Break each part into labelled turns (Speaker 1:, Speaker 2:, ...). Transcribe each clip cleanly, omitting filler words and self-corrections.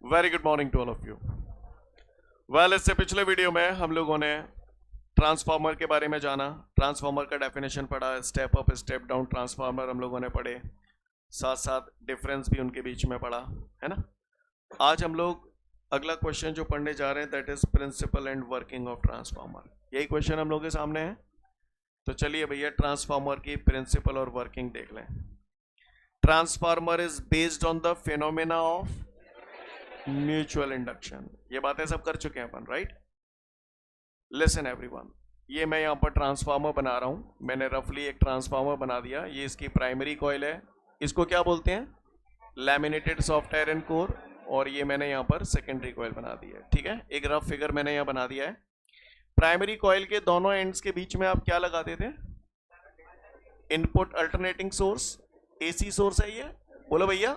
Speaker 1: Very good morning to all of you. Well, इससे पिछले video में हम लोगों ने ट्रांसफार्मर के बारे में जाना, ट्रांसफार्मर का डेफिनेशन पढ़ा, step up step down transformer हम लोगों ने पढ़े, साथ साथ डिफरेंस भी उनके बीच में पढ़ा, है ना। आज हम लोग अगला क्वेश्चन जो पढ़ने जा रहे हैं that is principle and working of transformer. यही क्वेश्चन हम लोग के सामने है। तो चलिए भैया ट्रांसफार्मर की प्रिंसिपल और वर्किंग देख लें। Transformer is based on the phenomena of mutual induction. ये बातें सब कर चुके हैं अपन, राइट। लिसन एवरीवन, ये मैं यहाँ पर ट्रांसफार्मर बना रहा हूँ। मैंने रफली एक ट्रांसफार्मर बना दिया। ये इसकी प्राइमरी कॉइल है, इसको क्या बोलते हैं, लैमिनेटेड सॉफ्ट आयरन कोर। और ये मैंने यहाँ पर सेकेंडरी कॉइल बना दी है, ठीक है। एक रफ फिगर मैंने यहाँ बना दिया है। प्राइमरी कॉइल के दोनों एंड्स के बीच में आप क्या लगाते थे, input alternating source, AC source है ये, बोलो भैया।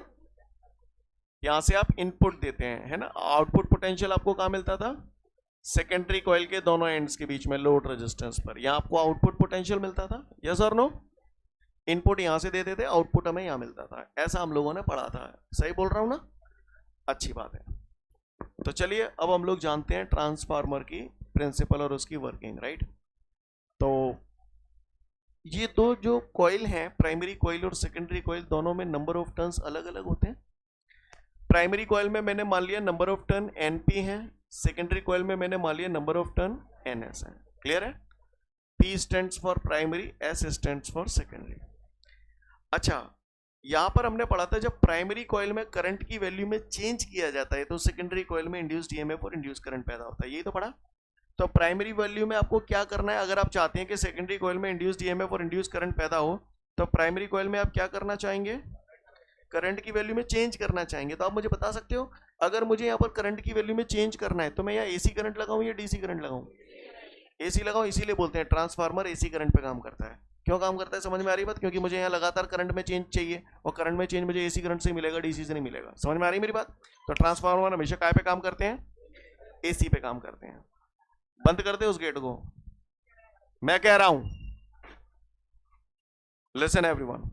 Speaker 1: यहां से आप इनपुट देते हैं, है ना। आउटपुट पोटेंशियल आपको कहां मिलता था, सेकेंडरी कॉइल के दोनों एंड्स के बीच में लोड रेजिस्टेंस पर। यहां आपको आउटपुट पोटेंशियल मिलता था, यस और नो। इनपुट यहां से देते थे, आउटपुट हमें यहां मिलता था। ऐसा हम लोगों ने पढ़ा था, सही बोल रहा हूं ना, अच्छी बात है। तो चलिए अब हम लोग जानते हैं ट्रांसफार्मर की प्रिंसिपल और उसकी वर्किंग, राइट। तो ये दो जो कॉइल हैं, प्राइमरी कॉइल और सेकेंडरी कॉइल, दोनों में नंबर ऑफ टर्न्स अलग अलग होते हैं। प्राइमरी कॉइल में मैंने मान लिया नंबर ऑफ टर्न एनपी है, सेकेंडरी कॉइल में मैंने मान लिया नंबर ऑफ टर्न एनएस है। क्लियर है। P stands for primary, S stands for secondary. अच्छा, यहां पर हमने पढ़ा था जब प्राइमरी कॉइल में करंट की वैल्यू में चेंज किया जाता है तो सेकेंडरी कॉइल में इंड्यूस्ड ईएमएफ और इंड्यूस्ड करंट पैदा होता है, यही तो पढ़ा। तो प्राइमरी वैल्यू में आपको क्या करना है, अगर आप चाहते हैं कि सेकेंडरी कॉइल में इंड्यूस्ड ईएमएफ और इंड्यूस्ड करंट पैदा हो तो प्राइमरी कॉइल में आप क्या करना चाहेंगे, करंट की वैल्यू में चेंज करना चाहेंगे। तो आप मुझे बता सकते हो, अगर मुझे यहाँ पर करंट की वैल्यू में चेंज करना है तो मैं यहाँ एसी करंट लगाऊं या डीसी करंट लगाऊं, एसी लगाऊं। इसीलिए बोलते हैं ट्रांसफार्मर एसी करंट पे काम करता है। क्यों काम करता है, समझ में आ रही बात, क्योंकि मुझे यहाँ लगातार करंट में चेंज चाहिए और करंट में चेंज मुझे एसी करंट से मिलेगा, डीसी से नहीं मिलेगा। समझ में आ रही मेरी बात। तो ट्रांसफार्मर हमेशा काय पे काम करते हैं, एसी पे काम करते हैं। बंद कर दे उस गेट को, मैं कह रहा हूं, लिसन एवरीवन।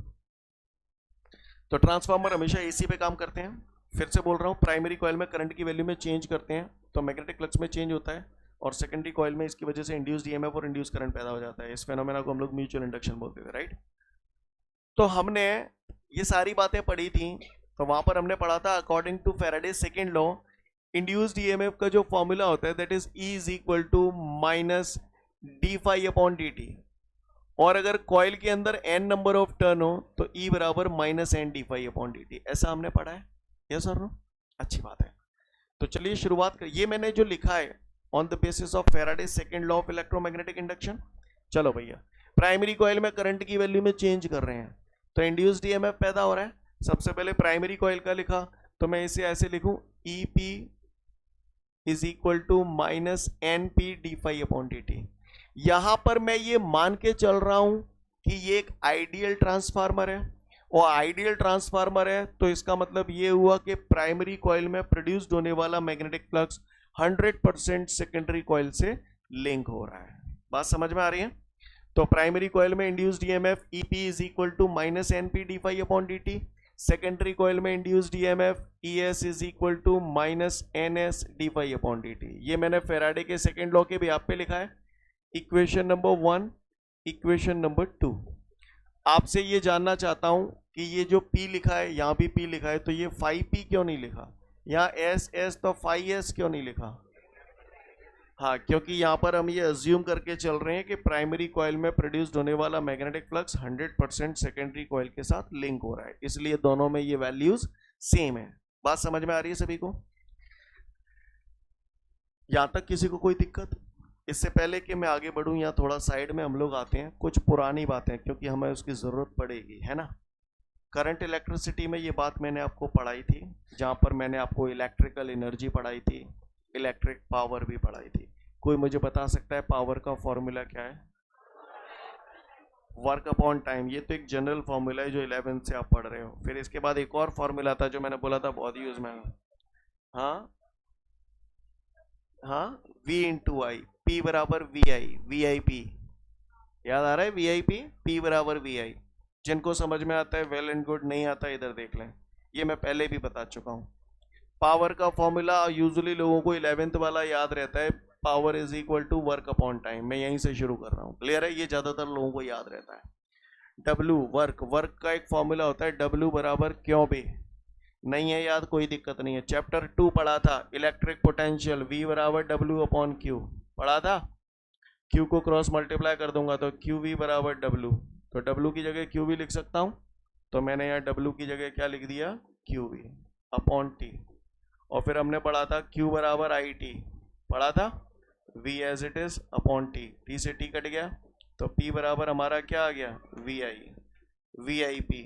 Speaker 1: तो ट्रांसफार्मर हमेशा एसी पे काम करते हैं। फिर से बोल रहा हूं, प्राइमरी कॉइल में करंट की वैल्यू में चेंज करते हैं तो मैग्नेटिक फ्लक्स में चेंज होता है, और सेकेंडरी कॉइल में इसकी वजह से इंड्यूस्ड ईएमएफ और इंड्यूस्ड करंट पैदा हो जाता है। इस फेनोमेना को हम लोग म्यूचुअल इंडक्शन बोलते थे, राइट। तो हमने ये सारी बातें पढ़ी थी। तो वहां पर हमने पढ़ा था according to Faraday second law, induced EMF का जो फॉर्मूला होता है that is E is equal to minus D phi upon D T. और अगर कॉइल के अंदर n नंबर ऑफ टर्न हो तो E बराबर minus N D phi upon D T. ऐसा हमने पढ़ा है, यस और नो, अच्छी बात है। तो चलिए शुरुआत करें। ये मैंने जो लिखा है on the basis of Faraday second law of electromagnetic induction. चलो भैया, प्राइमरी कॉइल में करंट की वैल्यू में चेंज कर रहे हैं तो इंड्यूस्ड ईएमएफ पैदा हो रहा है। सबसे पहले प्राइमरी कॉइल का लिखा तो मैं इसे ऐसे लिखूं, E P is equal to minus N P D phi upon D T. यहां पर मैं ये मान के चल रहा हूं कि ये एक आइडियल ट्रांसफार्मर है, और आइडियल ट्रांसफार्मर है तो इसका मतलब ये हुआ कि प्राइमरी कॉइल में प्रोड्यूस्ड होने वाला मैग्नेटिक फ्लक्स 100% सेकेंडरी कॉइल से लिंक हो रहा है। बात समझ में आ रही है। तो प्राइमरी कॉइल में induced EMF EP is equal to minus NP D phi upon D T. Secondary coil में induced EMF ES is equal to minus NS D phi upon D T. ये मैंने फैराडे के second law के भी आप पे लिखा है। Equation number 1, equation number 2। आपसे ये जानना चाहता हूं कि ये जो P लिखा है, यहां भी P लिखा है, तो ये फाई P क्यों नहीं लिखा, यहाँ एस एस तो फाई एस क्यों नहीं लिखा। हाँ, क्योंकि यहां पर हम ये अज्यूम करके चल रहे हैं कि प्राइमरी कॉइल में प्रोड्यूस्ड होने वाला मैग्नेटिक फ्लक्स 100% सेकेंडरी कॉइल के साथ लिंक हो रहा है, इसलिए दोनों में ये वैल्यूज सेम है। बात समझ में आ रही है सभी को, यहां तक किसी को कोई दिक्कत। इससे पहले कि मैं आगे बढ़ूं, यहाँ थोड़ा साइड में हम लोग आते हैं कुछ पुरानी बातें, क्योंकि हमें उसकी ज़रूरत पड़ेगी, है ना। करंट इलेक्ट्रिसिटी में ये बात मैंने आपको पढ़ाई थी, जहाँ पर मैंने आपको इलेक्ट्रिकल एनर्जी पढ़ाई थी, इलेक्ट्रिक पावर भी पढ़ाई थी। कोई मुझे बता सकता है पावर का फॉर्मूला क्या है, वर्क अपॉन टाइम। ये तो एक जनरल फॉर्मूला है जो 11th से आप पढ़ रहे हो। फिर इसके बाद एक और फॉर्मूला था जो मैंने बोला था बहुत यूज में, हाँ हाँ, V इंटू आई, P बराबर V I, V I P, याद आ रहा है, वी आई पी, P बराबर वी आई। जिनको समझ में आता है वेल एंड गुड, नहीं आता इधर देख लें, ये मैं पहले भी बता चुका हूं। पावर का फॉर्मूला यूजुअली लोगों को 11th वाला याद रहता है, power is equal to work upon time. मैं यहीं से शुरू कर रहा हूँ, क्लियर है? ये ज्यादातर लोगों को याद रहता है। W वर्क, वर्क का एक फॉर्मूला होता है W बराबर क्यों बे, नहीं है याद, कोई दिक्कत नहीं है। चैप्टर 2 पढ़ा था, इलेक्ट्रिक पोटेंशियल V बराबर W अपॉन Q पढ़ा था। Q को क्रॉस मल्टीप्लाई कर दूंगा तो QV बराबर W, तो W की जगह QV लिख सकता हूं, तो मैंने यहाँ W की जगह क्या लिख दिया, QV अपॉन T। और फिर हमने पढ़ा था Q बराबर IT, पढ़ा था V as it is upon T, T से T कट गया तो P बराबर हमारा क्या आ गया, VI, VIP।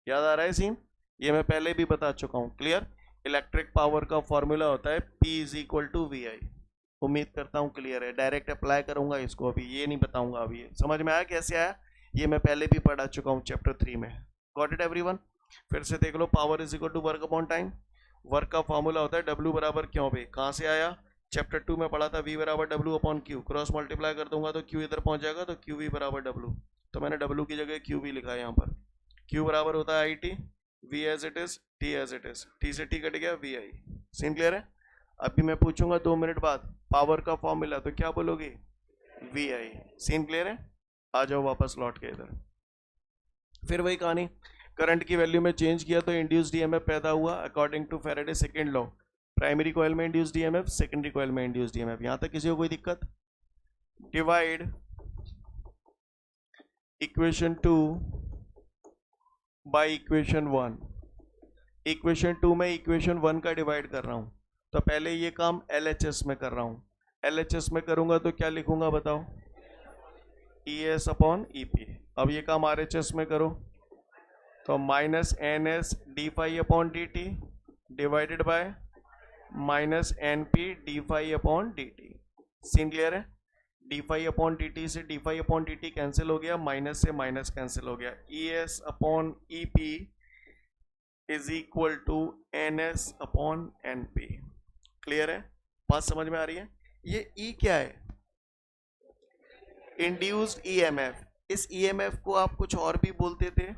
Speaker 1: याद आ रहा है सीन? ये मैं पहले भी बता चुका हूँ, क्लियर? इलेक्ट्रिक पावर का फॉर्मूला होता है P is equal to VI। उम्मीद करता हूँ क्लियर है। डायरेक्ट अप्लाई करूंगा इसको, अभी ये नहीं बताऊंगा। अभी समझ में आया कैसे आया? ये मैं पहले भी पढ़ा चुका हूँ चैप्टर 3 में। Got it everyone? फिर से देख लो, power is equal to work upon time. Work का फॉर्मूला होता है W बराबर क्यों बे, कहाँ से आया, चैप्टर 2 में पढ़ा था, V बराबर W upon Q, cross multiply कर दूंगा तो Q इधर पहुंच जाएगा, तो QV बराबर W, तो मैंने W की जगह QV लिखा है यहाँ पर। Q बराबर होता है IT, V as it is, T as it is, T से T कट गया, VI। सीन क्लियर है? अभी मैं पूछूंगा 2 मिनट बाद पावर का फॉर्मूला, तो क्या बोलोगे, VI। सीन क्लियर है? आ जाओ वापस लौट के इधर। फिर वही कहानी, करंट की वैल्यू में चेंज किया तो इंड्यूस्ड ईएमएफ पैदा हुआ according to Faraday second law. Primary coil में इंड्यूस्ड ईएमएफ, सेकेंडरी कॉइल में इंड्यूस्ड ईएमएफ। यहां तक किसी को कोई दिक्कत? Divide equation 2 by equation 1। Equation 2 में इक्वेशन 1 का डिवाइड कर रहा हूं, तो पहले ये काम LHS में कर रहा हूं। LHS में करूंगा तो क्या लिखूंगा बताओ, ES अपॉन EP। अब ये काम RHS में करो तो minus NS d phi upon dt divided by minus NP d phi upon dt। Scene clear है? डी फाई अपॉन dt से d phi upon dt cancel हो गया, माइनस से माइनस कैंसिल हो गया। ES upon EP is equal to NS upon NP। Clear है? बात समझ में आ रही है? ये E क्या है, इंड्यूस्ड EMF। इस EMF को आप कुछ और भी बोलते थे,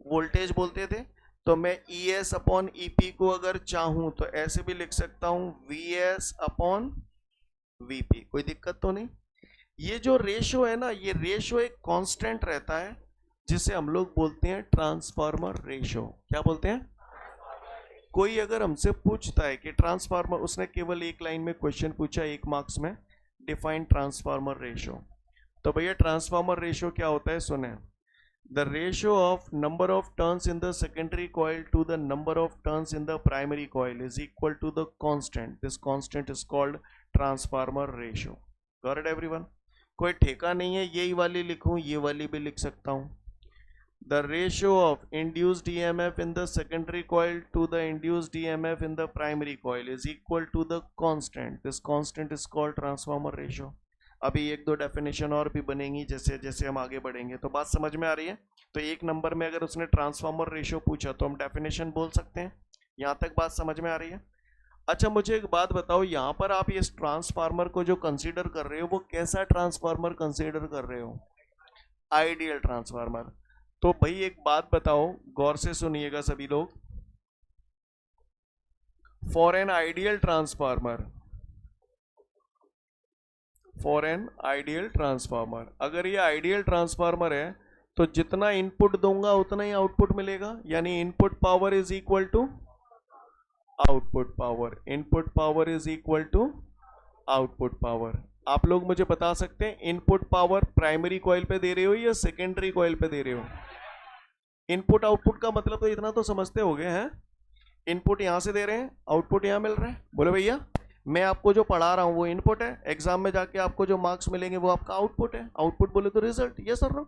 Speaker 1: वोल्टेज बोलते थे। तो मैं ES अपॉन EP को अगर चाहूं तो ऐसे भी लिख सकता हूं, VS अपॉन VP। कोई दिक्कत तो नहीं? ये जो रेशो है ना, ये रेशो एक कांस्टेंट रहता है जिसे हम लोग बोलते हैं ट्रांसफार्मर रेशो। क्या बोलते हैं? कोई अगर हमसे पूछता है कि ट्रांसफार्मर, उसने केवल एक लाइन में क्वेश्चन पूछा 1 मार्क्स में, डिफाइन ट्रांसफार्मर रेशो, तो भैया ट्रांसफार्मर रेशो क्या होता है सुने, the ratio of number of turns in the secondary coil to the number of turns in the primary coil is equal to the constant. This constant is called transformer ratio. Got it everyone? कोई ठेका नहीं है, यही वाली लिखूं, ये वाली भी लिख सकता हूं। The ratio of induced EMF in the secondary coil to the induced EMF in the primary coil is equal to the constant. This constant is called transformer ratio. अभी 1-2 डेफिनेशन और भी बनेंगी जैसे जैसे हम आगे बढ़ेंगे। तो बात समझ में आ रही है? तो 1 नंबर में अगर उसने ट्रांसफार्मर रेशियो पूछा तो हम डेफिनेशन बोल सकते हैं। यहां तक बात समझ में आ रही है? अच्छा मुझे एक बात बताओ, यहां पर आप इस ट्रांसफार्मर को जो कंसीडर कर रहे हो वो कैसा ट्रांसफार्मर कंसीडर कर रहे हो? Ideal transformer. तो भाई एक बात बताओ, गौर से सुनिएगा सभी लोग, for an ideal transformer, for an ideal transformer, अगर ये आइडियल ट्रांसफार्मर है तो जितना इनपुट दूंगा उतना ही आउटपुट मिलेगा, यानी input power is equal to output power. Input power is equal to output power. आप लोग मुझे बता सकते हैं इनपुट पावर प्राइमरी कॉइल पे दे रहे हो या सेकेंडरी कॉइल पे दे रहे हो? इनपुट आउटपुट का मतलब तो इतना तो समझते हो गए हैं, इनपुट यहां से दे रहे हैं, आउटपुट यहां मिल रहा है। बोले भैया मैं आपको जो पढ़ा रहा हूं वो इनपुट है, एग्जाम में जाके आपको जो मार्क्स मिलेंगे वो आपका आउटपुट है। आउटपुट बोले तो रिजल्ट, यस और no?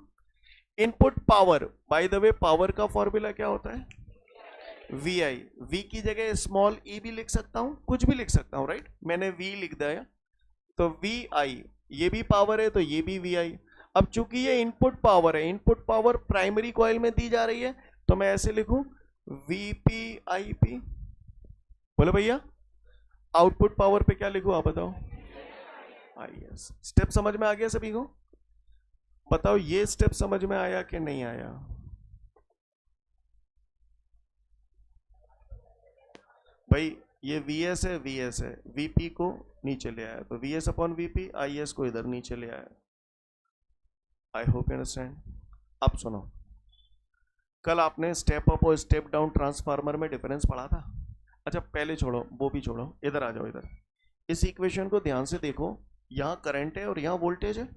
Speaker 1: Input power, by the way power का फॉर्मूला क्या होता है? VI। V की जगह स्मॉल e भी लिख सकता हूं, कुछ भी लिख सकता हूं, राइट? मैंने V लिख दिया तो VI, ये भी पावर है तो ये भी VI। अब चूंकि ये इनपुट पावर है, इनपुट पावर प्राइमरी कॉइल में दी जा रही है, तो मैं ऐसे लिखूं VPIP। बोले भैया आउटपुट पावर पे क्या लिखूं आप बताओ? IS। स्टेप समझ में आ गया सभी को? बताओ ये स्टेप समझ में आया कि नहीं आया? भाई ये VS है, VS है, VP को नीचे ले आया तो VS अपॉन VP, IS को इधर नीचे ले आया। आई होप यू अंडरस्टैंड। अब सुनो, कल आपने स्टेप अप और स्टेप डाउन ट्रांसफार्मर में डिफरेंस पढ़ा था। अच्छा पहले छोड़ो, वो भी छोड़ो, इधर आ जाओ। इधर इस इक्वेशन को ध्यान से देखो, यहाँ करंट है और यहाँ वोल्टेज है।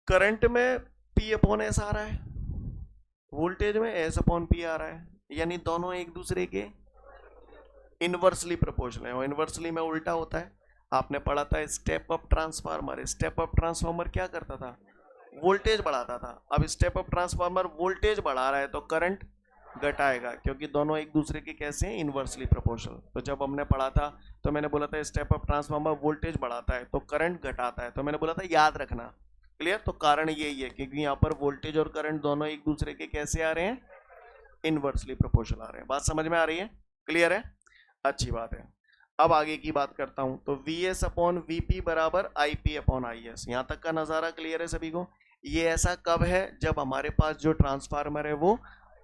Speaker 1: करंट में P अपॉन S आ रहा है, वोल्टेज में S अपॉन P आ रहा है, यानी दोनों एक दूसरे के इनवर्सली प्रोपोर्शनल है। और इनवर्सली में उल्टा होता है। आपने पढ़ा था step up transformer. Step up transformer क्या करता था? वोल्टेज बढ़ाता था। अब स्टेप अप ट्रांसफार्मर वोल्टेज बढ़ा रहा है तो करंट घटाएगा, क्योंकि दोनों एक दूसरे के कैसे हैं? Inversely proportional. तो जब हमने पढ़ा था तो मैंने बोला था स्टेप अप ट्रांसफार्मर वोल्टेज बढ़ाता है तो करंट घटाता है, तो मैंने बोला था याद रखना। क्लियर? तो कारण यही है क्योंकि यहाँ पर वोल्टेज और करंट दोनों एक दूसरे के कैसे आ रहे हैं? इनवर्सली प्रोपोर्शनल आ रहे हैं। बात समझ में आ रही है? क्लियर है? अच्छी बात है। अब आगे की बात करता हूं तो VS अपॉन VP बराबर IP अपॉन IS। यहां तक का नजारा क्लियर है सभी को? ये ऐसा कब है? जब हमारे पास जो ट्रांसफार्मर है वो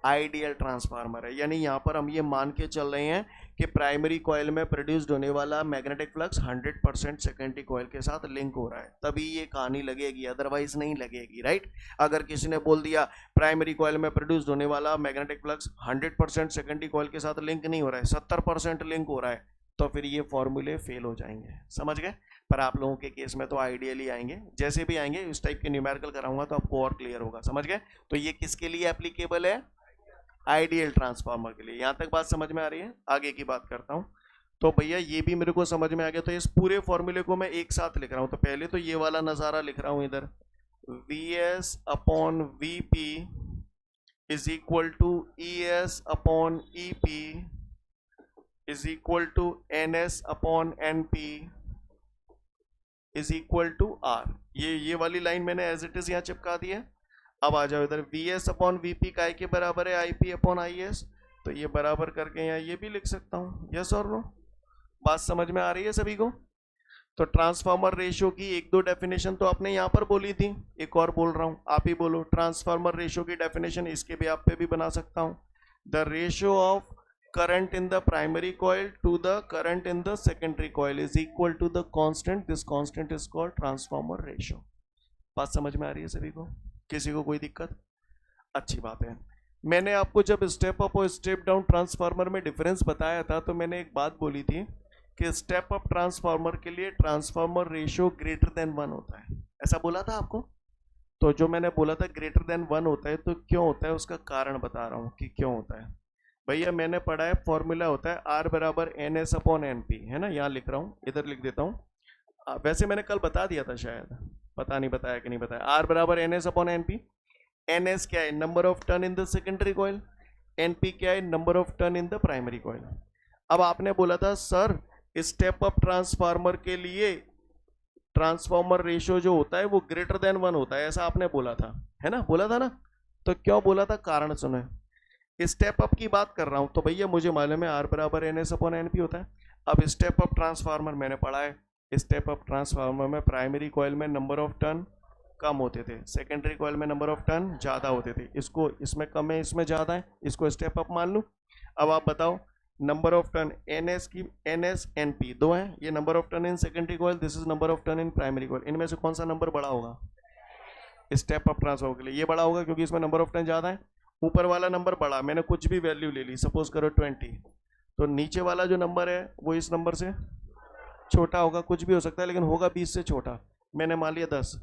Speaker 1: आइडियल ट्रांसफार्मर है, यानी यहां पर हम ये मान के चल रहे हैं कि प्राइमरी कॉइल में प्रोड्यूस्ड होने वाला मैग्नेटिक फ्लक्स 100% सेकेंडरी कॉइल के साथ लिंक हो रहा है, तभी ये कहानी लगेगी, अदरवाइज नहीं लगेगी। राइट? अगर किसी ने बोल दिया प्राइमरी कॉइल में प्रोड्यूस्ड होने वाला मैग्नेटिक फ्लक्स 100% सेकेंडरी कॉइल के साथ लिंक नहीं हो रहा है, 70% लिंक हो रहा है, तो फिर ये फॉर्मूले फेल हो जाएंगे। समझ गए? पर आप लोगों के केस में तो आइडियली आएंगे, जैसे भी आएंगे इस टाइप के न्यूमेरिकल कराऊंगा तो आपको और क्लियर होगा। समझ गए? तो ये किसके लिए एप्लीकेबल है? आइडियल ट्रांसफार्मर के लिए। यहां तक बात समझ में आ रही है? आगे की बात करता हूं तो भैया ये भी मेरे को समझ में आ गया, तो इस पूरे फॉर्मूले को मैं एक साथ लिख रहा हूं। तो पहले तो ये वाला नजारा लिख रहा हूं इधर, VS upon VP is equal to ES upon EP is equal to NS upon NP is equal to R। ये वाली लाइन मैंने एज इट इज यहाँ चिपका दी है। अब आ जाओ इधर, VS अपॉन VP काय के बराबर है? IP upon IS। तो ये बराबर करके यहाँ ये भी लिख सकता हूँ। यस और नो? बात समझ में आ रही है सभी को? तो ट्रांसफार्मर रेशियो की एक दो डेफिनेशन तो आपने यहाँ पर बोली थी, एक और बोल रहा हूँ, आप ही बोलो। ट्रांसफार्मर रेशियो की डेफिनेशन इसके भी आप पे भी बना सकता हूँ। The ratio of current in the primary coil to the current in the secondary coil is equal to the constant. This constant is called transformer ratio. बात समझ में आ रही है सभी को? किसी को कोई दिक्कत? अच्छी बात है। मैंने आपको जब स्टेप अप और स्टेप डाउन ट्रांसफार्मर में डिफरेंस बताया था तो मैंने एक बात बोली थी कि स्टेप अप ट्रांसफार्मर के लिए ट्रांसफार्मर रेशियो ग्रेटर देन 1 होता है। ऐसा बोला था आपको? तो जो मैंने बोला था ग्रेटर देन 1 होता है, तो क्यों होता है उसका कारण बता रहा हूँ कि क्यों होता है। भैया मैंने पढ़ा है फॉर्मूला होता है R बराबर NS अपॉन NP, है ना? यहाँ लिख रहा हूँ, इधर लिख देता हूँ। वैसे मैंने कल बता दिया था शायद, पता नहीं बताया कि नहीं बताया। R बराबर NS अपॉन NP। NS क्या है? Number of turn in the secondary coil. NP क्या है? Number of turn in the primary coil. अब आपने बोला था सर स्टेप अप ट्रांसफार्मर के लिए ट्रांसफार्मर रेशियो जो होता है वो ग्रेटर देन 1 होता है, ऐसा आपने बोला था, है ना? बोला था ना? तो क्यों बोला था? कारण सुने। स्टेप अप की बात कर रहा हूं तो भैया मुझे मालूम है R बराबर NS अपॉन NP होता है। अब स्टेप अप ट्रांसफार्मर मैंने पढ़ा है, स्टेप अप ट्रांसफार्मर में प्राइमरी कॉइल में नंबर ऑफ टर्न कम होते थे, सेकेंडरी कॉइल में नंबर ऑफ टर्न ज़्यादा होते थे। इसको इसमें कम है, इसमें ज़्यादा है, इसको स्टेप अप मान लूँ। अब आप बताओ number of turn NS NP दो हैं, ये number of turn in secondary coil, this is number of turn in primary coil. इनमें से कौन सा नंबर बड़ा होगा? स्टेप अप ट्रांसफार्मर के लिए ये बड़ा होगा क्योंकि इसमें नंबर ऑफ टर्न ज़्यादा है। ऊपर वाला नंबर बड़ा, मैंने कुछ भी वैल्यू ले ली, सपोज करो 20, तो नीचे वाला जो नंबर है वो इस नंबर से छोटा होगा, कुछ भी हो सकता है लेकिन होगा 20 से छोटा। मैंने मान लिया 10,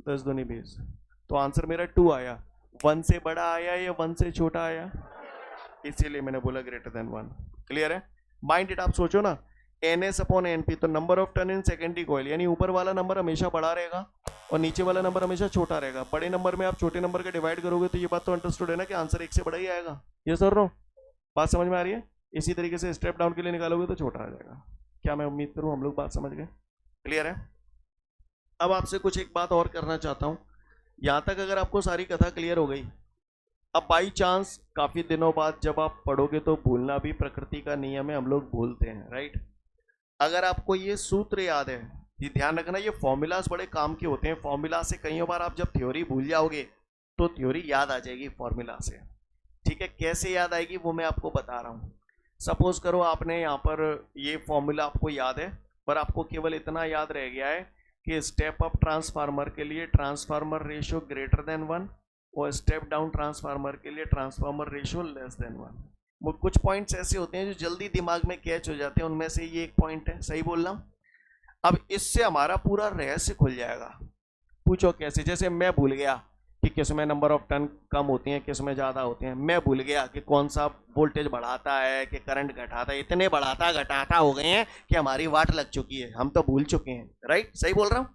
Speaker 1: 10 दूनी 20, तो आंसर मेरा 2 आया। 1 से बड़ा आया या 1 से छोटा आया? इसीलिए मैंने बोला ग्रेटर देन 1। क्लियर है? माइंड इट, आप सोचो ना, NS अपॉन NP तो number of turn in secondary coil, यानी ऊपर वाला नंबर हमेशा बड़ा रहेगा और नीचे वाला नंबर हमेशा छोटा रहेगा। बड़े नंबर में आप छोटे नंबर का डिवाइड करोगे तो ये बात तो अंडरस्टूड है ना कि आंसर 1 से बड़ा ही आएगा। ये सर नो? बात समझ में आ रही है? इसी तरीके से स्टेप डाउन के लिए निकालोगे तो छोटा आ जाएगा। क्या मैं उम्मीद करूं हम लोग बात समझ गए? क्लियर है? अब आपसे कुछ एक बात और करना चाहता हूं। यहां तक अगर आपको सारी कथा क्लियर हो गई, अब बाई चांस काफी दिनों बाद जब आप पढ़ोगे तो भूलना भी प्रकृति का नियम है, हम लोग भूलते हैं, राइट? अगर आपको ये सूत्र याद है, ये ध्यान रखना, ये फॉर्मूलाज बड़े काम के होते हैं। फॉर्मूला से कई बार आप जब थ्योरी भूल जाओगे तो थ्योरी याद आ जाएगी फॉर्मूला से। ठीक है? कैसे याद आएगी वो मैं आपको बता रहा हूं। सपोज करो आपने यहाँ पर ये फॉर्मूला आपको याद है, पर आपको केवल इतना याद रह गया है कि स्टेप अप ट्रांसफार्मर के लिए ट्रांसफार्मर रेशियो ग्रेटर देन 1 और स्टेप डाउन ट्रांसफार्मर के लिए ट्रांसफार्मर रेशियो लेस देन 1। वो कुछ पॉइंट्स ऐसे होते हैं जो जल्दी दिमाग में कैच हो जाते हैं, उनमें से ये एक पॉइंट है। सही बोल रहा हूँ? अब इससे हमारा पूरा रहस्य खुल जाएगा। पूछो कैसे? जैसे मैं भूल गया कि किस में नंबर ऑफ टर्न कम होती हैं, किस में ज़्यादा होते हैं। मैं भूल गया कि कौन सा वोल्टेज बढ़ाता है कि करंट घटाता है। इतने बढ़ाता घटाता हो गए हैं कि हमारी वाट लग चुकी है, हम तो भूल चुके हैं। राइट? सही बोल रहा हूँ?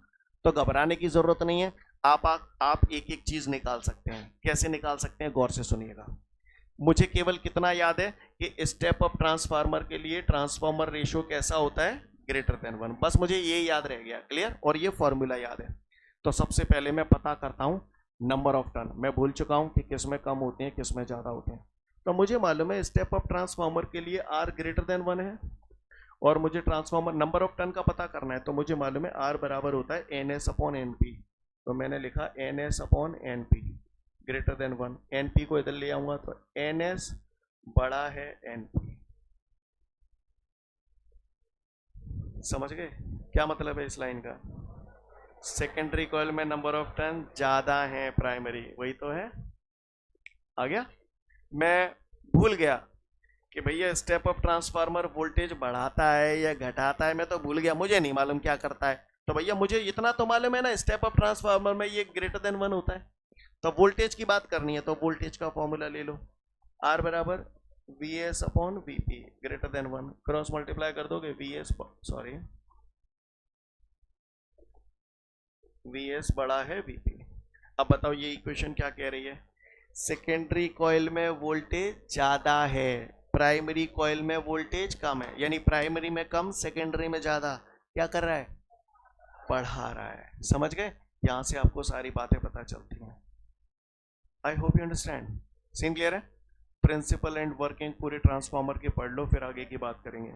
Speaker 1: तो घबराने की ज़रूरत नहीं है। आप एक एक चीज़ निकाल सकते हैं। कैसे निकाल सकते हैं? गौर से सुनिएगा। मुझे केवल कितना याद है कि स्टेप अप ट्रांसफार्मर के लिए ट्रांसफार्मर रेशियो कैसा होता है? Greater than 1। बस मुझे ये याद रह गया। क्लियर? और ये फॉर्मूला याद है। तो सबसे पहले मैं पता करता हूँ नंबर ऑफ टर्न। मैं भूल चुका हूँ कि किस में कम होते हैं, किस में ज़्यादा होते हैं। तो मुझे मालूम है स्टेप अप ट्रांसफार्मर के लिए R ग्रेटर देन 1 है, और मुझे ट्रांसफार्मर नंबर ऑफ टर्न का पता करना है। तो मुझे मालूम है R बराबर होता है NS अपॉन NP। तो मैंने लिखा NS upon NP greater than 1। NP को इधर ले आऊंगा तो NS बड़ा है NP। समझ गए क्या मतलब है इस लाइन का? सेकेंडरी कॉइल में नंबर ऑफ टर्न ज्यादा है प्राइमरी, वही तो है। आ गया? मैं भूल गया कि भैया स्टेप अप ट्रांसफार्मर वोल्टेज बढ़ाता है या घटाता है, मैं तो भूल गया, मुझे नहीं मालूम क्या करता है। तो भैया मुझे इतना तो मालूम है ना, स्टेप अप ट्रांसफार्मर में ये ग्रेटर देन 1 होता है। तो वोल्टेज की बात करनी है तो वोल्टेज का फॉर्मूला ले लो। R बराबर VS upon VP greater than 1। Cross multiply कर दोगे VS बड़ा है VP। अब बताओ ये इक्वेशन क्या कह रही है? सेकेंडरी कॉइल में वोल्टेज ज्यादा है, प्राइमरी कॉइल में वोल्टेज कम है। यानी प्राइमरी में कम, सेकेंडरी में ज्यादा। क्या कर रहा है? बढ़ा रहा है। समझ गए? यहां से आपको सारी बातें पता चलती हैं। I hope you understand. Scene clear है? प्रिंसिपल एंड वर्किंग पूरे ट्रांसफार्मर के पढ़ लो, फिर आगे की बात करेंगे।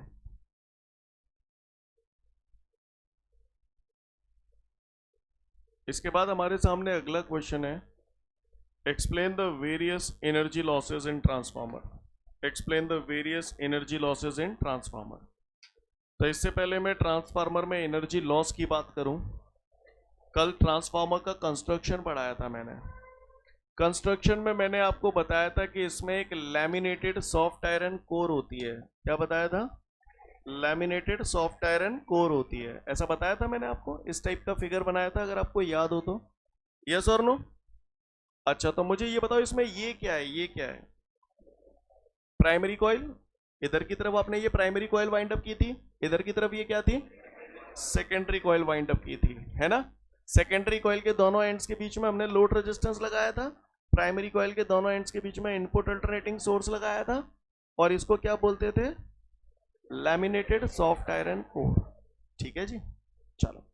Speaker 1: इसके बाद हमारे सामने अगला क्वेश्चन है, explain the various energy losses in transformer. Explain the various energy losses in transformer. तो इससे पहले मैं ट्रांसफार्मर में एनर्जी लॉस की बात करूं, कल ट्रांसफार्मर का कंस्ट्रक्शन पढ़ाया था मैंने। कंस्ट्रक्शन में मैंने आपको बताया था कि इसमें एक लैमिनेटेड सॉफ्ट आयरन कोर होती है। क्या बताया था? लैमिनेटेड सॉफ्ट आयरन कोर होती है, ऐसा बताया था मैंने आपको। इस टाइप का फिगर बनाया था, अगर आपको याद हो तो। यस और नो? अच्छा, तो मुझे ये बताओ इसमें ये क्या है? ये क्या है? Primary coil. इधर की तरफ आपने ये प्राइमरी कॉइल वाइंड अप की थी, इधर की तरफ ये क्या थी? सेकेंडरी कॉइल वाइंड अप की थी, है ना? सेकेंडरी कॉइल के दोनों एंड्स के बीच में हमने लोड रेजिस्टेंस लगाया था, प्राइमरी कॉइल के दोनों एंड्स के बीच में इनपुट अल्टरनेटिंग सोर्स लगाया था, और इसको क्या बोलते थे? Laminated soft iron core. ठीक है जी, चलो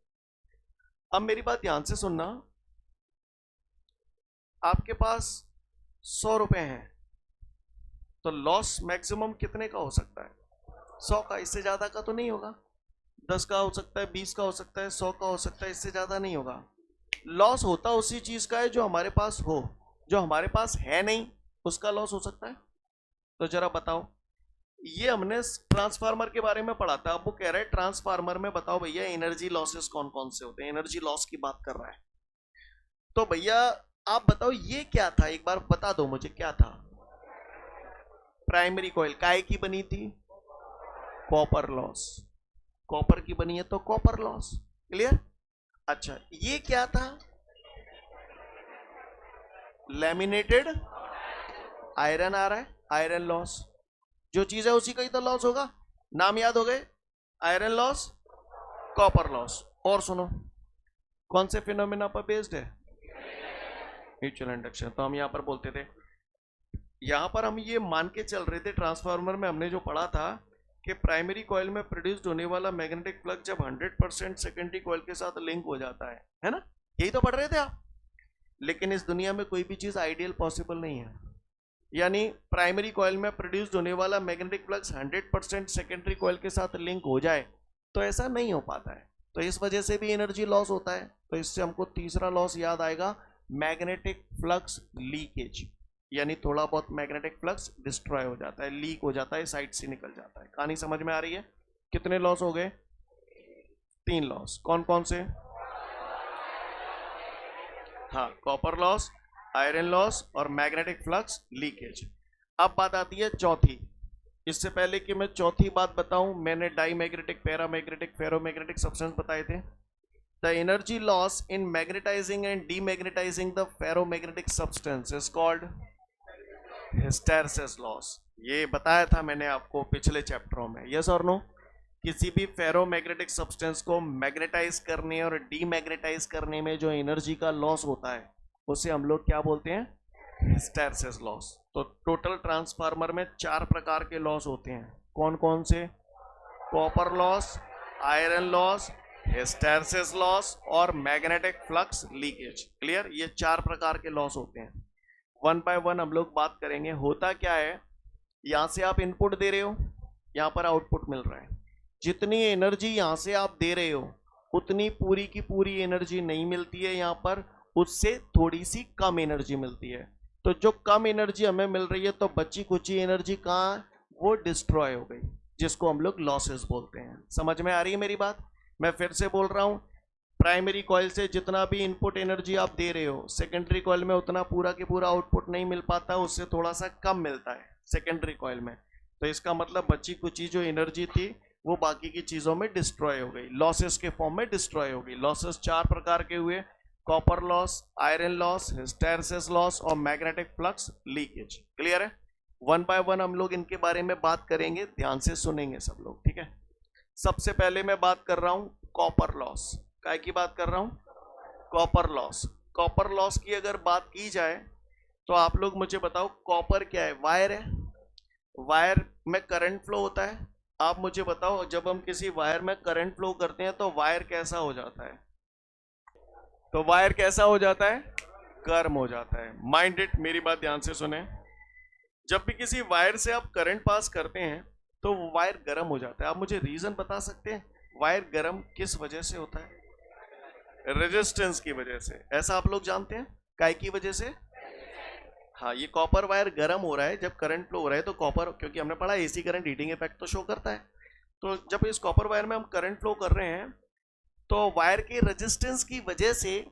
Speaker 1: अब मेरी बात ध्यान से सुनना। आपके पास 100 रुपए हैं, तो लॉस मैक्सिमम कितने का हो सकता है? 100 का, इससे ज्यादा का तो नहीं होगा। 10 का हो सकता है, 20 का हो सकता है, 100 का हो सकता है, इससे ज्यादा नहीं होगा। लॉस होता उसी चीज का है जो हमारे पास हो, जो हमारे पास है नहीं उसका लॉस हो सकता है। तो जरा बताओ, ये हमने ट्रांसफार्मर के बारे में पढ़ा था। अब वो कह रहा है ट्रांसफार्मर में बताओ भैया एनर्जी लॉसेस कौन कौन से होते हैं, एनर्जी लॉस की बात कर रहा है। तो भैया आप बताओ ये क्या था, एक बार बता दो मुझे क्या था? प्राइमरी कॉइल काय की बनी थी? Copper loss. कॉपर की बनी है तो कॉपर लॉस। क्लियर? अच्छा, ये क्या था? लैमिनेटेड आयरन आ रहा है, आयरन लॉस। जो चीज है उसी का ही तो लॉस होगा। नाम याद हो गए? Iron loss, copper loss. और सुनो, कौन से फिनोमेना पर बेस्ड है? Mutual induction. तो हम यहां पर बोलते थे, यहां पर हम ये मान के चल रहे थे, ट्रांसफार्मर में हमने जो पढ़ा था कि प्राइमरी कॉइल में प्रोड्यूस्ड होने वाला मैग्नेटिक फ्लक्स जब 100% सेकेंडरी कॉइल के साथ लिंक हो जाता है ना? यही तो पढ़ रहे थे आप। लेकिन इस दुनिया में कोई भी चीज आइडियल पॉसिबल नहीं है। यानी प्राइमरी कॉइल में प्रोड्यूस्ड होने वाला मैग्नेटिक फ्लक्स 100% सेकेंडरी कॉइल के साथ लिंक हो जाए तो ऐसा नहीं हो पाता है। तो इस वजह से भी एनर्जी लॉस होता है। तो इससे हमको तीसरा लॉस याद आएगा, मैग्नेटिक फ्लक्स लीकेज। यानी थोड़ा बहुत मैग्नेटिक फ्लक्स डिस्ट्रॉय हो जाता है, लीक हो जाता है, साइड से निकल जाता है। कहानी समझ में आ रही है? कितने लॉस हो गए? 3 लॉस। कौन कौन से? हाँ, कॉपर लॉस, आयरन लॉस और मैग्नेटिक फ्लक्स लीकेज। अब बात आती है चौथी। इससे पहले कि मैं चौथी बात बताऊं, मैंने डाईमैग्नेटिक, पैरामैग्नेटिक, फेरोमैग्नेटिक सब्सटेंस बताए थे। The energy loss in magnetising and demagnetising the ferromagnetic substance is called hysteresis loss. ये बताया था मैंने आपको पिछले चैप्टरों में। यस और नो? किसी भी फेरोमैग्नेटिक सब्सटेंस को मैग्नेटाइज करने और डीमैग्नेटाइज करने में जो एनर्जी का लॉस होता है उसे हम लोग क्या बोलते हैं? Hysteresis loss. तो टोटल ट्रांसफार्मर में 4 प्रकार के लॉस होते हैं। कौन कौन से? Copper loss, iron loss, hysteresis loss और मैग्नेटिक फ्लक्स लीकेज। क्लियर? ये 4 प्रकार के लॉस होते हैं। वन बाय वन हम लोग बात करेंगे। होता क्या है, यहां से आप इनपुट दे रहे हो, यहां पर आउटपुट मिल रहा है। जितनी एनर्जी यहां से आप दे रहे हो उतनी पूरी की पूरी एनर्जी नहीं मिलती है यहां पर, उससे थोड़ी सी कम एनर्जी मिलती है। तो जो कम एनर्जी हमें मिल रही है, तो बची कुची एनर्जी कहाँ? वो डिस्ट्रॉय हो गई, जिसको हम लोग लॉसेस बोलते हैं। समझ में आ रही है मेरी बात? मैं फिर से बोल रहा हूं, प्राइमरी कॉइल से जितना भी इनपुट एनर्जी आप दे रहे हो, सेकेंडरी कॉइल में उतना पूरा की पूरा आउटपुट नहीं मिल पाता, उससे थोड़ा सा कम मिलता है सेकेंडरी कॉइल में। तो इसका मतलब बची कुची जो एनर्जी थी वो बाकी की चीजों में डिस्ट्रॉय हो गई, लॉसेस के फॉर्म में डिस्ट्रॉय हो गई। लॉसेस 4 प्रकार के हुए: copper loss, iron loss, hysteresis loss और मैग्नेटिक फ्लक्स लीकेज। क्लियर है? वन बाय वन हम लोग इनके बारे में बात करेंगे, ध्यान से सुनेंगे सब लोग, ठीक है? सबसे पहले मैं बात कर रहा हूं कॉपर लॉस। काय की बात कर रहा हूं? Copper loss. कॉपर लॉस की अगर बात की जाए तो आप लोग मुझे बताओ, कॉपर क्या है? वायर है। वायर में करंट फ्लो होता है। आप मुझे बताओ, जब हम किसी वायर में करंट फ्लो करते हैं तो वायर कैसा हो जाता है? तो वायर कैसा हो जाता है? गर्म हो जाता है। माइंड इट, मेरी बात ध्यान से सुने। जब भी किसी वायर से आप करंट पास करते हैं तो वो वायर गर्म हो जाता है। आप मुझे रीजन बता सकते हैं वायर गर्म किस वजह से होता है? रेजिस्टेंस की वजह से। ऐसा आप लोग जानते हैं? काय की वजह से? हाँ, ये कॉपर वायर गर्म हो रहा है जब करंट फ्लो हो रहा है, तो कॉपर, क्योंकि हमने पढ़ा एसी करंट हीटिंग इफेक्ट तो शो करता है। तो जब इस कॉपर वायर में हम करंट फ्लो कर रहे हैं तो वायर के रेजिस्टेंस की वजह से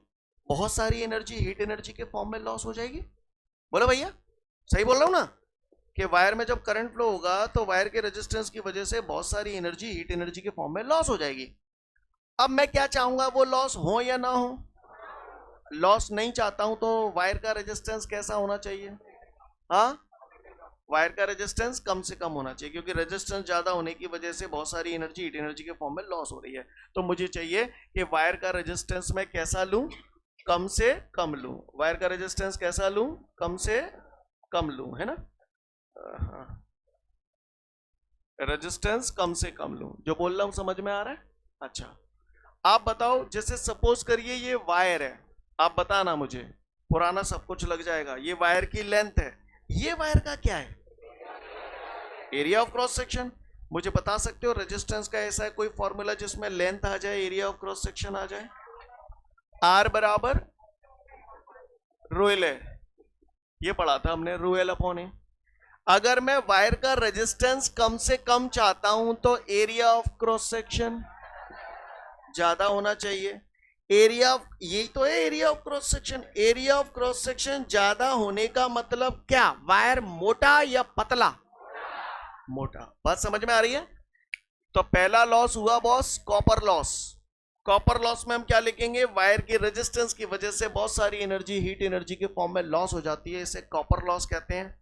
Speaker 1: बहुत सारी एनर्जी हीट एनर्जी के फॉर्म में लॉस हो जाएगी। बोलो भैया, सही बोल रहा हूं ना? कि वायर में जब करंट फ्लो होगा तो वायर के रेजिस्टेंस की वजह से बहुत सारी एनर्जी हीट एनर्जी के फॉर्म में लॉस हो जाएगी। अब मैं क्या चाहूंगा, वो लॉस हो या ना हो? लॉस नहीं चाहता हूं, तो वायर का रेजिस्टेंस कैसा होना चाहिए? हाँ, वायर का रेजिस्टेंस कम से कम होना चाहिए, क्योंकि रेजिस्टेंस ज्यादा होने की वजह से बहुत सारी एनर्जी हीट एनर्जी के फॉर्म में लॉस हो रही है। तो मुझे चाहिए कि वायर का रेजिस्टेंस मैं कैसा लूं? कम से कम लूं। वायर का रेजिस्टेंस कैसा लूं? कम से कम लूं, है ना? रेजिस्टेंस कम से कम लूं। जो बोल रहा हूं समझ में आ रहा है? अच्छा, आप बताओ, जैसे सपोज करिए ये वायर है, आप बताना मुझे, पुराना सब कुछ लग जाएगा। ये वायर की लेंथ है, ये वायर का क्या है? Area of cross section. मुझे बता सकते हो रेजिस्टेंस का ऐसा है कोई फॉर्मूला जिसमें लेंथ आ जाए, एरिया ऑफ क्रॉस सेक्शन आ जाए? आर बराबर रो एल है, ये पढ़ा था हमने, रो एल अपॉन ए। अगर मैं वायर का रेजिस्टेंस कम से कम चाहता हूं तो एरिया ऑफ क्रॉस सेक्शन ज्यादा होना चाहिए। एरिया, यही तो है area of cross section. Area of cross section ज्यादा होने का मतलब क्या? वायर मोटा या पतला? मोटा। बात समझ में आ रही है? तो पहला लॉस हुआ boss copper loss. Copper loss में हम क्या लिखेंगे? वायर की रेजिस्टेंस की वजह से बहुत सारी एनर्जी हीट एनर्जी के फॉर्म में लॉस हो जाती है, इसे कॉपर लॉस कहते हैं।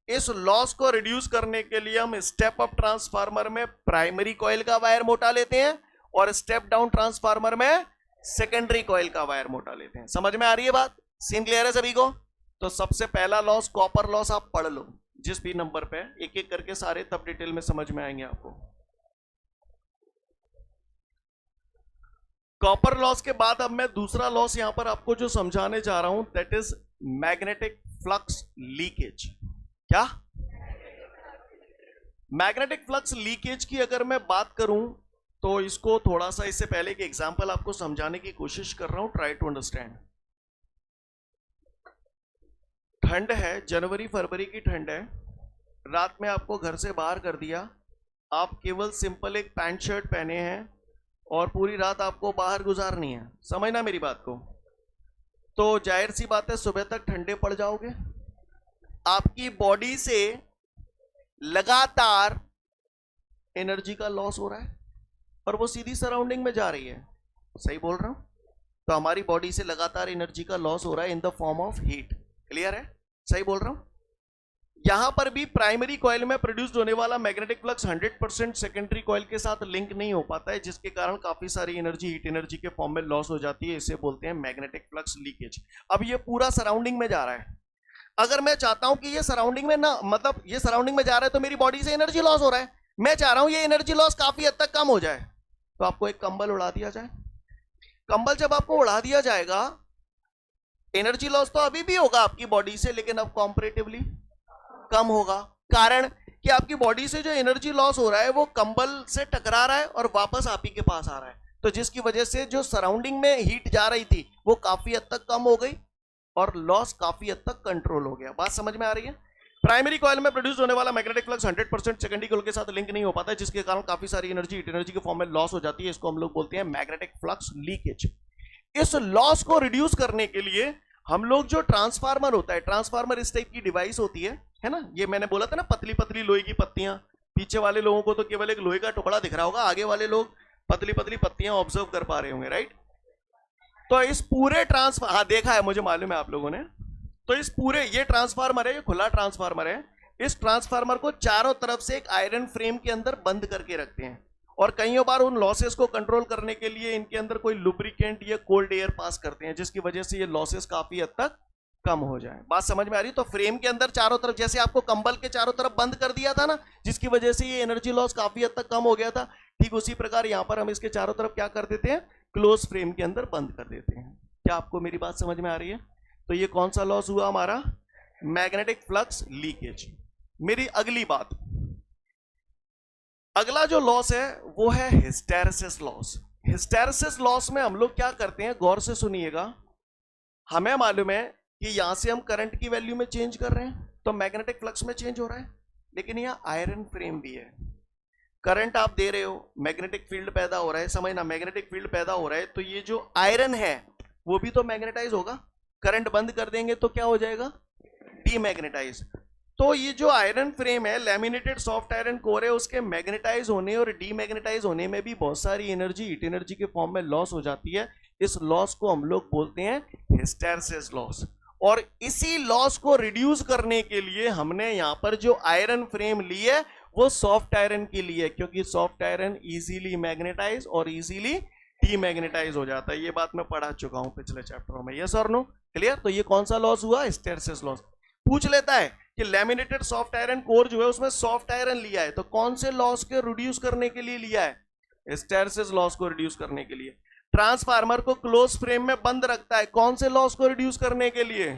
Speaker 1: इस लॉस को रिड्यूस करने के लिए हम स्टेप अप ट्रांसफार्मर में प्राइमरी कॉइल का वायर मोटा लेते हैं और स्टेप डाउन ट्रांसफार्मर में सेकेंडरी कॉइल का वायर मोटा लेते हैं। समझ में आ रही है बात? सीन क्लियर है सभी को? तो सबसे पहला लॉस कॉपर लॉस आप पढ़ लो जिस भी नंबर पे, एक एक करके सारे तब डिटेल में समझ में आएंगे आपको। कॉपर लॉस के बाद अब मैं दूसरा लॉस यहां पर आपको जो समझाने जा रहा हूं, that is magnetic flux leakage. क्या? मैग्नेटिक फ्लक्स लीकेज की अगर मैं बात करूं तो इसको थोड़ा सा, इससे पहले एक एग्जांपल आपको समझाने की कोशिश कर रहा हूं, ट्राई टू अंडरस्टैंड। ठंड है, जनवरी फरवरी की ठंड है, रात में आपको घर से बाहर कर दिया, आप केवल सिंपल एक पैंट शर्ट पहने हैं और पूरी रात आपको बाहर गुजारनी है, समझना मेरी बात को, तो जाहिर सी बात है सुबह तक ठंडे पड़ जाओगे। आपकी बॉडी से लगातार एनर्जी का लॉस हो रहा है और वो सीधी सराउंडिंग में जा रही है, सही बोल रहा हूं? तो हमारी बॉडी से लगातार एनर्जी का लॉस हो रहा है in the form of heat. Clear है? सही बोल रहा हूं? यहां पर भी प्राइमरी कॉइल में प्रोड्यूस होने वाला मैग्नेटिक फ्लक्स 100% सेकेंडरी कॉइल के साथ लिंक नहीं हो पाता है, जिसके कारण काफी सारी एनर्जी हीट एनर्जी के फॉर्म में लॉस हो जाती है। इसे बोलते हैं मैग्नेटिक फ्लक्स लीकेज। अब ये पूरा सराउंडिंग में जा रहा है। अगर मैं चाहता हूं कि ये सराउंडिंग में ना, मतलब ये सराउंडिंग में जा रहा है तो मेरी बॉडी से एनर्जी लॉस हो रहा है, मैं चाह रहा हूं ये एनर्जी लॉस काफी हद तक कम हो जाए, तो आपको एक कंबल उड़ा दिया जाए। कंबल जब आपको उड़ा दिया जाएगा, एनर्जी लॉस तो अभी भी होगा आपकी बॉडी से, लेकिन अब कॉम्परेटिवली कम होगा। कारण कि आपकी बॉडी से जो एनर्जी लॉस हो रहा है वो कंबल से टकरा रहा है और वापस आप ही के पास आ रहा है, तो जिसकी वजह से जो सराउंडिंग में हीट जा रही थी वो काफी हद तक कम हो गई और लॉस काफी हद तक कंट्रोल हो गया। बात समझ में आ रही है? प्राइमरी कॉइल में प्रोड्यूस होने वाला मैग्नेटिक फ्लक्स 100% सेकेंडरी कॉइल के साथ लिंक नहीं हो पाता है, जिसके कारण काफी सारी एनर्जी हीट एनर्जी के फॉर्म में लॉस हो जाती है। इसको हम लोग बोलते हैं मैग्नेटिक फ्लक्स लीकेज। इस लॉस को रिड्यूस करने के लिए हम लोग जो ट्रांसफार्मर होता है, ट्रांसफार्मर इस टाइप की डिवाइस होती है ना, ये मैंने बोला था ना, पतली पतली लोहे की पत्तियां। पीछे वाले लोगों को तो केवल एक लोहे का टुकड़ा दिख रहा होगा, आगे वाले लोग पतली पतली पत्तियां ऑब्जर्व कर पा रहे होंगे, राइट? तो इस पूरे हाँ देखा है, मुझे मालूम है आप लोगों ने। तो इस पूरे, ये ट्रांसफार्मर है, ये खुला ट्रांसफार्मर है। इस ट्रांसफार्मर को चारों तरफ से एक आयरन फ्रेम के अंदर बंद करके रखते हैं और कई बार उन लॉसेस को कंट्रोल करने के लिए इनके अंदर कोई लुब्रिकेंट या कोल्ड एयर पास करते हैं, जिसकी वजह से ये लॉसेस काफी हद तक कम हो जाए। बात समझ में आ रही? तो फ्रेम के अंदर चारों तरफ, जैसे आपको कंबल के चारों तरफ बंद कर दिया था ना, जिसकी वजह से ये एनर्जी लॉस काफी हद तक कम हो गया था, ठीक उसी प्रकार यहां पर हम इसके चारों तरफ क्या कर देते हैं, क्लोज फ्रेम के अंदर बंद कर देते हैं। क्या आपको मेरी बात समझ में आ रही है? तो ये कौन सा लॉस हुआ हमारा? Magnetic flux leakage. मेरी अगली बात, अगला जो लॉस है वो है हिस्टैरिसीस लॉस। हिस्टैरिसीस लॉस में हम लोग क्या करते हैं, गौर से सुनिएगा। हमें मालूम है कि यहां से हम करंट की वैल्यू में चेंज कर रहे हैं तो मैग्नेटिक फ्लक्स में चेंज हो रहा है, लेकिन यहां आयरन फ्रेम भी है। करंट आप दे रहे हो, मैग्नेटिक फील्ड पैदा हो रहा है, समझना, मैग्नेटिक फील्ड पैदा हो रहा है, तो ये जो आयरन है वो भी तो मैग्नेटाइज होगा। करंट बंद कर देंगे तो क्या हो जाएगा? डीमैग्नेटाइज। तो ये जो आयरन फ्रेम है, लैमिनेटेड सॉफ्ट आयरन कोर है, उसके मैग्नेटाइज होने और डीमैग्नेटाइज होने में भी बहुत सारी एनर्जी, हीट एनर्जी के फॉर्म में लॉस हो जाती है। इस लॉस को हम लोग बोलते हैं हिस्टैरिसीस लॉस। और इसी लॉस को रिड्यूस करने के लिए हमने यहां पर जो आयरन फ्रेम ली है वो सॉफ्ट आयरन की ली है, क्योंकि सॉफ्ट आयरन इजीली मैग्नेटाइज और इजीली डीमैग्नेटाइज हो जाता है। ये बात मैं पढ़ा चुका हूं पिछले चैप्टरों में। यस और नो? क्लियर? तो ये कौन सा लॉस हुआ? Hysteresis loss. पूछ लेता है कि लैमिनेटेड सॉफ्ट आयरन कोर जो है उसमें सॉफ्ट आयरन लिया है, तो कौन से लॉस के रिड्यूस करने के लिए लिया है? हिस्टैरिसीस लॉस को रिड्यूस करने के लिए। ट्रांसफार्मर को क्लोज फ्रेम में बंद रखता है, कौन से लॉस को रिड्यूस करने के लिए?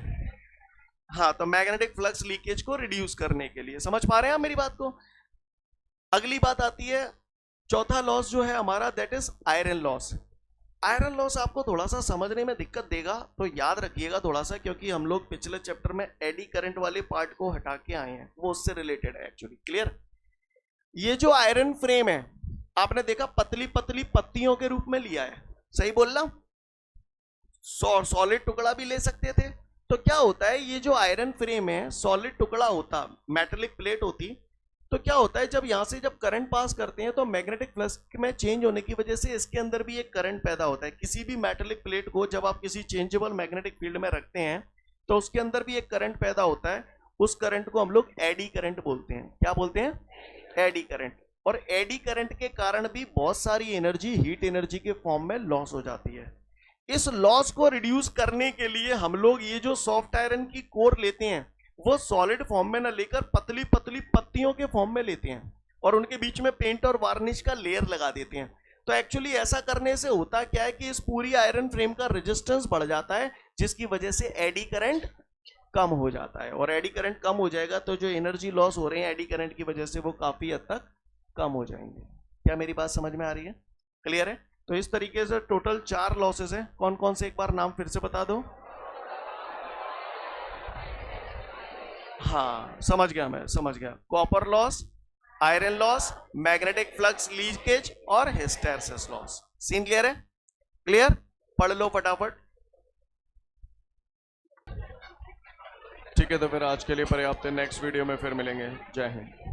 Speaker 1: हाँ, तो मैग्नेटिक फ्लक्स लीकेज को रिड्यूस करने के लिए। समझ पा रहे हैं आप मेरी बात को? अगली बात आती है, चौथा लॉस जो है हमारा, that is iron loss. Iron loss आपको थोड़ा सा समझने में दिक्कत देगा, तो याद रखिएगा थोड़ा सा, क्योंकि हम लोग पिछले चैप्टर में एडी करंट वाले पार्ट को हटा के आए हैं, वो उससे रिलेटेड है एक्चुअली। क्लियर? ये जो आयरन फ्रेम है आपने देखा पतली पतली पत्तियों के रूप में लिया है, सही बोल रहा? सॉलिड टुकड़ा भी ले सकते थे। तो क्या होता है, ये जो आयरन फ्रेम है, सॉलिड टुकड़ा होता, मेटेलिक प्लेट होती, तो क्या होता है जब यहां से जब करंट पास करते हैं तो मैग्नेटिक फ्लक्स में चेंज होने की वजह से इसके अंदर भी एक करंट पैदा होता है। किसी भी मेटेलिक प्लेट को जब आप किसी चेंजेबल मैग्नेटिक फील्ड में रखते हैं तो उसके अंदर भी एक करंट पैदा होता है। उस करंट को हम लोग एडी करंट बोलते हैं। क्या बोलते हैं? Eddy current. और एडी करंट के कारण भी बहुत सारी एनर्जी, हीट एनर्जी के फॉर्म में लॉस हो जाती है। इस लॉस को रिड्यूस करने के लिए हम लोग ये जो सॉफ्ट आयरन की कोर लेते हैं वो सॉलिड फॉर्म में ना लेकर पतली पतली पत्तियों के फॉर्म में लेते हैं और उनके बीच में पेंट और वार्निश का लेयर लगा देते हैं। तो एक्चुअली ऐसा करने से होता क्या है कि इस पूरी आयरन फ्रेम का रेजिस्टेंस बढ़ जाता है, जिसकी वजह से एडी करंट कम हो जाता है। और एडी करंट कम हो जाएगा तो जो एनर्जी लॉस हो रहे हैं एडी करंट की वजह से वो काफी हद तक कम हो जाएंगे। क्या मेरी बात समझ में आ रही है? क्लियर है? तो इस तरीके से टोटल 4 लॉसेस हैं। कौन कौन से एक बार नाम फिर से बता दो। हाँ समझ गया, मैं समझ गया। Copper loss, iron loss, magnetic flux leakage और हिस्टैरिसीस लॉस। सीन क्लियर है? क्लियर? पढ़ लो फटाफट। ठीक है, तो फिर आज के लिए पर्याप्त है। नेक्स्ट वीडियो में फिर मिलेंगे। जय हिंद।